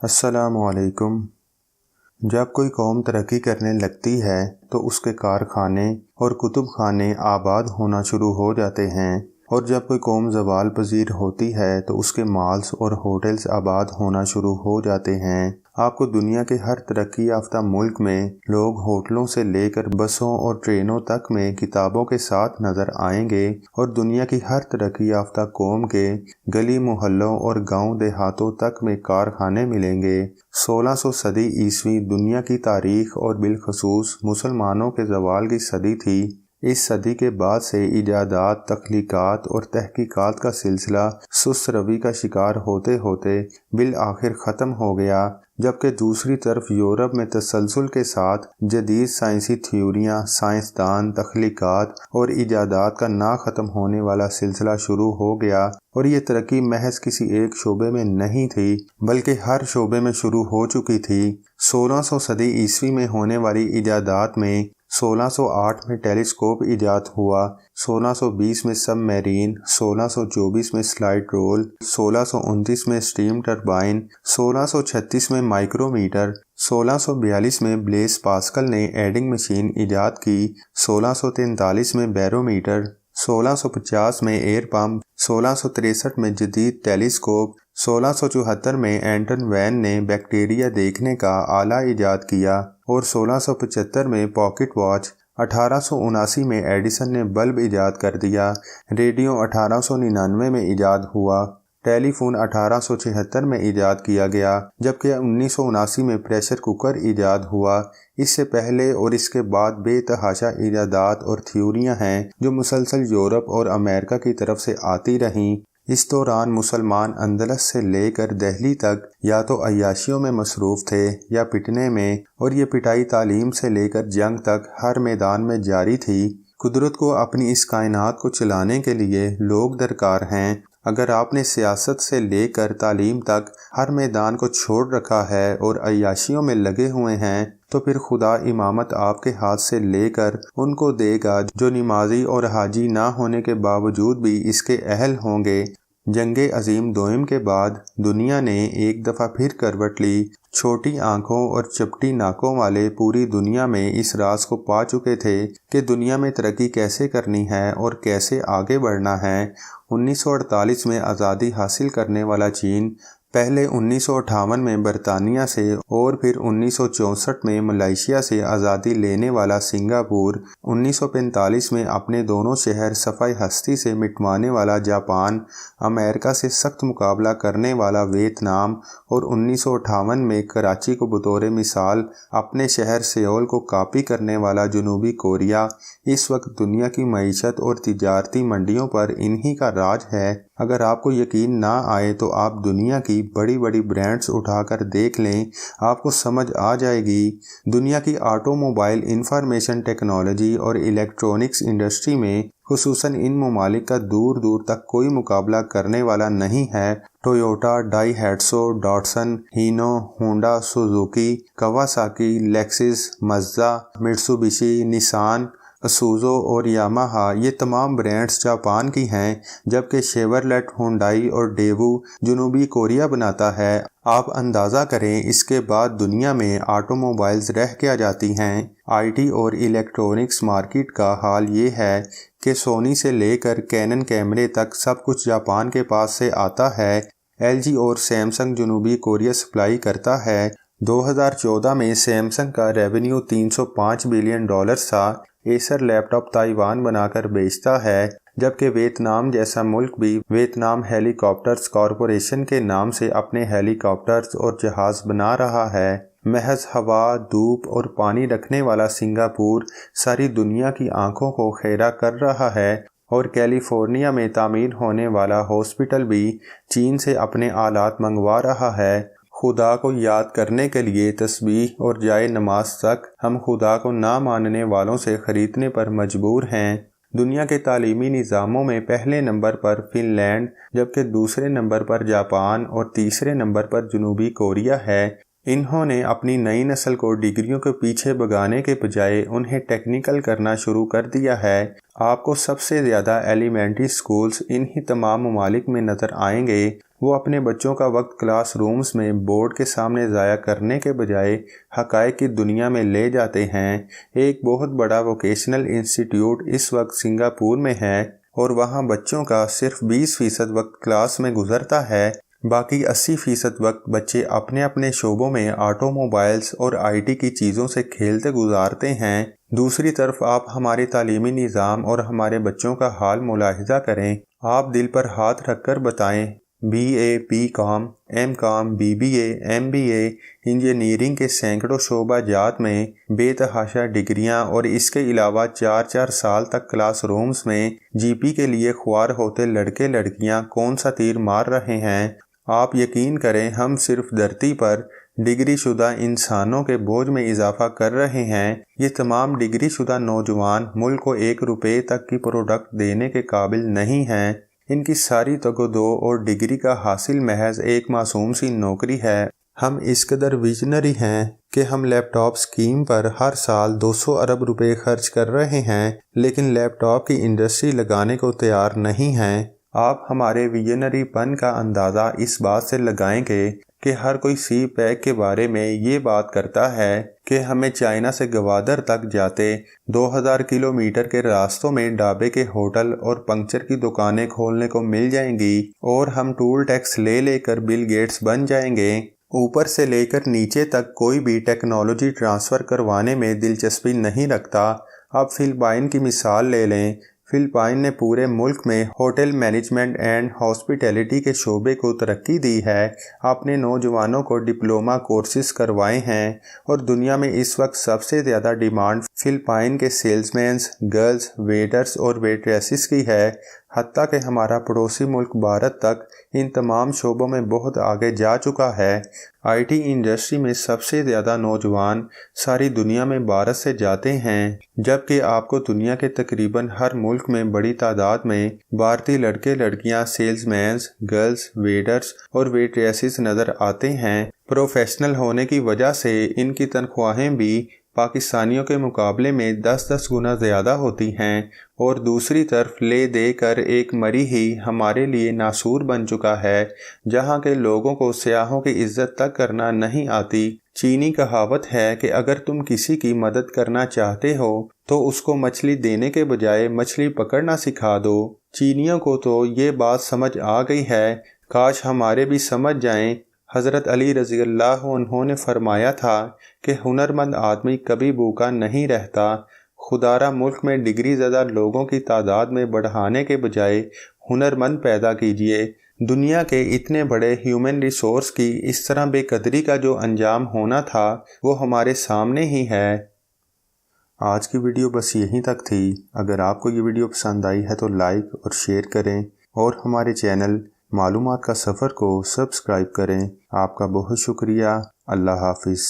السلام علیکم۔ جب کوئی قوم ترقی کرنے لگتی ہے تو اس کے کارخانے اور کتب خانے آباد ہونا شروع ہو جاتے ہیں، اور جب کوئی قوم زوال پذیر ہوتی ہے تو اس کے مالز اور ہوٹلز آباد ہونا شروع ہو جاتے ہیں۔ آپ کو دنیا کے ہر ترقی یافتہ ملک میں لوگ ہوٹلوں سے لے کر بسوں اور ٹرینوں تک میں کتابوں کے ساتھ نظر آئیں گے، اور دنیا کی ہر ترقی یافتہ قوم کے گلی محلوں اور گاؤں دیہاتوں تک میں کارخانے ملیں گے۔ 1600 صدی عیسوی دنیا کی تاریخ اور بالخصوص مسلمانوں کے زوال کی صدی تھی۔ اس صدی کے بعد سے ایجادات، تخلیقات اور تحقیقات کا سلسلہ سست روی کا شکار ہوتے ہوتے بالآخر ختم ہو گیا، جبکہ دوسری طرف یورپ میں تسلسل کے ساتھ جدید سائنسی تھیوریاں، سائنسدان، تخلیقات اور ایجادات کا نہ ختم ہونے والا سلسلہ شروع ہو گیا، اور یہ ترقی محض کسی ایک شعبے میں نہیں تھی بلکہ ہر شعبے میں شروع ہو چکی تھی۔ 1600 صدی عیسوی میں ہونے والی ایجادات میں 1608 میں ٹیلیسکوپ ایجاد ہوا، 1620 میں سب میرین، 1624 میں سلائڈ رول، 1629 میں سٹیم ٹربائن، 1636 میں مائکرو میٹر، 1642 میں بلیس پاسکل نے ایڈنگ مشین ایجاد کی، 1643 میں بیرو میٹر، 1650 میں ایئر پمپ، 1663 میں جدید ٹیلیسکوپ، 1674 میں اینٹن وین نے بیکٹیریا دیکھنے کا آلہ ایجاد کیا، اور 1675 میں پاکٹ واچ، 1879 میں ایڈیسن نے بلب ایجاد کر دیا، ریڈیو 1899 میں ایجاد ہوا، ٹیلی فون 1876 میں ایجاد کیا گیا، جبکہ 1979 میں پریشر کوکر ایجاد ہوا۔ اس سے پہلے اور اس کے بعد بے تحاشا ایجادات اور تھیوریاں ہیں جو مسلسل یورپ اور امریکہ کی طرف سے آتی رہیں۔ اس دوران مسلمان اندلس سے لے کر دہلی تک یا تو عیاشیوں میں مصروف تھے یا پٹنے میں، اور یہ پٹائی تعلیم سے لے کر جنگ تک ہر میدان میں جاری تھی۔ قدرت کو اپنی اس کائنات کو چلانے کے لیے لوگ درکار ہیں۔ اگر آپ نے سیاست سے لے کر تعلیم تک ہر میدان کو چھوڑ رکھا ہے اور عیاشیوں میں لگے ہوئے ہیں، تو پھر خدا امامت آپ کے ہاتھ سے لے کر ان کو دے گا جو نمازی اور حاجی نہ ہونے کے باوجود بھی اس کے اہل ہوں گے۔ جنگ عظیم دوئم کے بعد دنیا نے ایک دفعہ پھر کروٹ لی۔ چھوٹی آنکھوں اور چپٹی ناکوں والے پوری دنیا میں اس راز کو پا چکے تھے کہ دنیا میں ترقی کیسے کرنی ہے اور کیسے آگے بڑھنا ہے۔ 1948 میں آزادی حاصل کرنے والا چین پہلے 1958 میں برطانیہ سے اور پھر 1964 میں ملائیشیا سے آزادی لینے والا سنگاپور، 1945 میں اپنے دونوں شہر صفحہ ہستی سے مٹوانے والا جاپان، امریکہ سے سخت مقابلہ کرنے والا ویتنام، اور 1958 میں کراچی کو بطور مثال اپنے شہر سیول کو کاپی کرنے والا جنوبی کوریا۔ اس وقت دنیا کی معیشت اور تجارتی منڈیوں پر انہی کا راج ہے۔ اگر آپ کو یقین نہ آئے تو آپ دنیا کی بڑی بڑی برانڈز اٹھا کر دیکھ لیں، آپ کو سمجھ آ جائے گی۔ دنیا کی آٹو موبائل، انفارمیشن ٹیکنالوجی اور الیکٹرونکس انڈسٹری میں خصوصاً ان ممالک کا دور دور تک کوئی مقابلہ کرنے والا نہیں ہے۔ Toyota, Daihatsu, Datsun, Hino, Honda, Suzuki, Kawasaki, Lexus, Mazda, Mitsubishi, Nissan, Isuzu اور یاماہا، یہ تمام برانڈز جاپان کی ہیں، جبکہ شیورلیٹ، ہونڈائی اور ڈیوو جنوبی کوریا بناتا ہے۔ آپ اندازہ کریں اس کے بعد دنیا میں آٹو موبائلز رہ کیا جاتی ہیں۔ آئی ٹی اور الیکٹرونکس مارکیٹ کا حال یہ ہے کہ سونی سے لے کر کینن کیمرے تک سب کچھ جاپان کے پاس سے آتا ہے۔ ایل جی اور سیمسنگ جنوبی کوریا سپلائی کرتا ہے۔ 2014 میں سیمسنگ کا ریونیو $305 بلین تھا۔ ایسر لیپ ٹاپ تائیوان بنا کر بیچتا ہے، جبکہ ویتنام جیسا ملک بھی ویتنام ہیلی کاپٹرز کارپوریشن کے نام سے اپنے ہیلی کاپٹرز اور جہاز بنا رہا ہے۔ محض ہوا، دھوپ اور پانی رکھنے والا سنگاپور ساری دنیا کی آنکھوں کو خیرہ کر رہا ہے، اور کیلیفورنیا میں تعمیر ہونے والا ہاسپٹل بھی چین سے اپنے آلات منگوا رہا ہے۔ خدا کو یاد کرنے کے لیے تسبیح اور جائے نماز تک ہم خدا کو نہ ماننے والوں سے خریدنے پر مجبور ہیں۔ دنیا کے تعلیمی نظاموں میں پہلے نمبر پر فن لینڈ، جبکہ دوسرے نمبر پر جاپان اور تیسرے نمبر پر جنوبی کوریا ہے۔ انہوں نے اپنی نئی نسل کو ڈگریوں کے پیچھے بھگانے کے بجائے انہیں ٹیکنیکل کرنا شروع کر دیا ہے۔ آپ کو سب سے زیادہ ایلیمنٹری سکولز انہی تمام ممالک میں نظر آئیں گے۔ وہ اپنے بچوں کا وقت کلاس رومز میں بورڈ کے سامنے ضائع کرنے کے بجائے حقائق کی دنیا میں لے جاتے ہیں۔ ایک بہت بڑا ووکیشنل انسٹیٹیوٹ اس وقت سنگاپور میں ہے اور وہاں بچوں کا صرف 20% وقت کلاس میں گزرتا ہے، باقی 80% وقت بچے اپنے اپنے شعبوں میں آٹو موبائلز اور IT کی چیزوں سے کھیلتے گزارتے ہیں۔ دوسری طرف آپ ہمارے تعلیمی نظام اور ہمارے بچوں کا حال ملاحظہ کریں۔ آپ دل پر ہاتھ رکھ کر بتائیں، BA، BCom، MCom، BBA، MBA، engineering کے سینکڑوں شعبہ جات میں بے تحاشا ڈگریاں اور اس کے علاوہ 4 سال تک کلاس رومز میں GP کے لیے خوار ہوتے لڑکے لڑکیاں کون سا تیر مار رہے ہیں۔ آپ یقین کریں، ہم صرف دھرتی پر ڈگری شدہ انسانوں کے بوجھ میں اضافہ کر رہے ہیں۔ یہ تمام ڈگری شدہ نوجوان ملک کو 1 روپے تک کی پروڈکٹ دینے کے قابل نہیں ہیں۔ ان کی ساری تگ-و-دو اور ڈگری کا حاصل محض ایک معصوم سی نوکری ہے۔ ہم اس قدر ویژنری ہیں کہ ہم لیپ ٹاپ اسکیم پر ہر سال 200 ارب روپے خرچ کر رہے ہیں، لیکن لیپ ٹاپ کی انڈسٹری لگانے کو تیار نہیں ہیں۔ آپ ہمارے ویژنری پن کا اندازہ اس بات سے لگائیں گے کہ ہر کوئی سی پیک کے بارے میں یہ بات کرتا ہے کہ ہمیں چائنا سے گوادر تک جاتے 2000 کلومیٹر کے راستوں میں ڈھابے کے ہوٹل اور پنکچر کی دکانیں کھولنے کو مل جائیں گی، اور ہم ٹول ٹیکس لے لے کر بل گیٹس بن جائیں گے۔ اوپر سے لے کر نیچے تک کوئی بھی ٹیکنالوجی ٹرانسفر کروانے میں دلچسپی نہیں رکھتا۔ اب فلپائن کی مثال لے لیں۔ فلپائن نے پورے ملک میں ہوٹل مینجمنٹ اینڈ ہاسپٹیلٹی کے شعبے کو ترقی دی ہے، اپنے نوجوانوں کو ڈپلومہ کورسز کروائے ہیں، اور دنیا میں اس وقت سب سے زیادہ ڈیمانڈ فلپائن کے سیلز مینز، گرلز، ویٹرز اور ویٹریسز کی ہے۔ حتیٰ کہ ہمارا پڑوسی ملک بھارت تک ان تمام شعبوں میں بہت آگے جا چکا ہے۔ IT انڈسٹری میں سب سے زیادہ نوجوان ساری دنیا میں بھارت سے جاتے ہیں، جبکہ آپ کو دنیا کے تقریباً ہر ملک میں بڑی تعداد میں بھارتی لڑکے لڑکیاں سیلز مینز، گرلز، ویٹرز اور ویٹریسز نظر آتے ہیں۔ پروفیشنل ہونے کی وجہ سے ان کی تنخواہیں بھی پاکستانیوں کے مقابلے میں 10 گنا زیادہ ہوتی ہیں، اور دوسری طرف لے دے کر ایک مری ہی ہمارے لیے ناسور بن چکا ہے، جہاں کے لوگوں کو سیاحوں کی عزت تک کرنا نہیں آتی۔ چینی کہاوت ہے کہ اگر تم کسی کی مدد کرنا چاہتے ہو تو اس کو مچھلی دینے کے بجائے مچھلی پکڑنا سکھا دو۔ چینیوں کو تو یہ بات سمجھ آ گئی ہے، کاش ہمارے بھی سمجھ جائیں۔ حضرت علی رضی اللہ عنہ نے فرمایا تھا کہ ہنرمند آدمی کبھی بھوکا نہیں رہتا۔ خدارا ملک میں ڈگری زدہ لوگوں کی تعداد میں بڑھانے کے بجائے ہنرمند پیدا کیجیے۔ دنیا کے اتنے بڑے ہیومن ریسورس کی اس طرح بے قدری کا جو انجام ہونا تھا وہ ہمارے سامنے ہی ہے۔ آج کی ویڈیو بس یہیں تک تھی۔ اگر آپ کو یہ ویڈیو پسند آئی ہے تو لائک اور شیئر کریں، اور ہمارے چینل معلومات کا سفر کو سبسکرائب کریں۔ آپ کا بہت شکریہ۔ اللہ حافظ۔